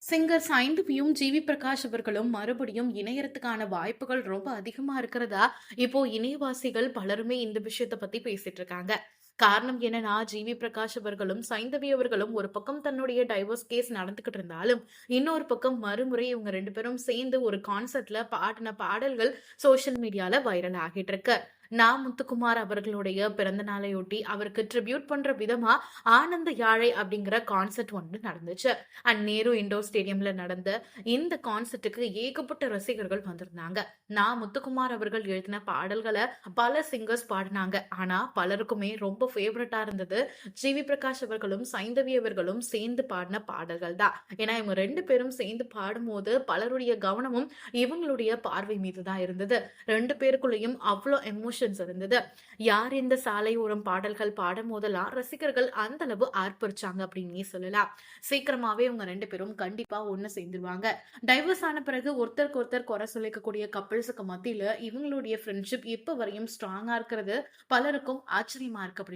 Singer சைந்தவியும், GV Prakash அவர்களும் மறுபடியும் இணையறதுக்கான வாய்ப்புகள் ரொம்ப அதிகமா இருக்கிறதா, இப்போ இணையவாசிகள் பலருமே இந்த விஷயத்த பத்தி பேசிட்டு இருக்காங்க. காரணம் என்னன்னா, ஜிவி பிரகாஷ் அவர்களும், சைந்தவி அவர்களும் ஒரு பக்கம் தன்னுடைய டைவர்ஸ் கேஸ் நடந்துகிட்டு இருந்தாலும், இன்னொரு பக்கம் மறுமுறை இவங்க 2 பேரும் சேர்ந்து ஒரு கான்சர்ட்ல பாடின பாடல்கள் சோசியல் மீடியால வைரல் ஆகிட்டு இருக்கு. முத்துக்குமார் அவர்களுடைய பிறந்த நாளையொட்டி அவருக்கு ட்ரிபியூட் பண்ற விதமா ஆனந்த யாழை அப்படிங்கிற கான்சர்ட் ஒன்று நடந்துச்சு. நேரு இண்டோர் ஸ்டேடியம்ல நடந்த இந்த கான்சர்ட்டுக்கு ஏகப்பட்ட ரசிகர்கள் வந்திருந்தாங்க. முத்துக்குமார் அவர்கள் எழுதின பாடல்களை பல சிங்கர்ஸ் பாடினாங்க. ஆனா பலருக்குமே ரொம்ப ஃபேவரட்டா இருந்தது ஜிவி பிரகாஷ் அவர்களும் சைந்தவி அவர்களும் சேர்ந்து பாடின பாடல்கள் தான். ஏன்னா இவங்க 2 பேரும் சேர்ந்து பாடும்போது பலருடைய கவனமும் இவங்களுடைய பார்வை மீது தான் இருந்தது. 2 பேருக்குள்ளேயும் அவ்வளோ எமோஷன்ஸ் இருந்தது. யார் இந்த சாலை ஓரம் பாடல்கள் பாடும் போதெல்லாம் ரசிகர்கள் அந்த அளவு ஆர்ப்பரிச்சாங்க அப்படின்னே சொல்லலாம். சீக்கிரமாவே இவங்க 2 பேரும் கண்டிப்பா ஒண்ணு சேர்ந்துருவாங்க. டைவர்ஸ் ஆன பிறகு ஒருத்தருக்கு ஒருத்தர் குறை சொல்லிக்கக்கூடிய கப்பிள்ஸுக்கு மத்தியில இவங்களுடைய ஃப்ரெண்ட்ஷிப் இப்ப வரையும் ஸ்ட்ராங்கா இருக்கிறது பலருக்கும் ஆச்சரியமா இருக்கு அப்படின்னு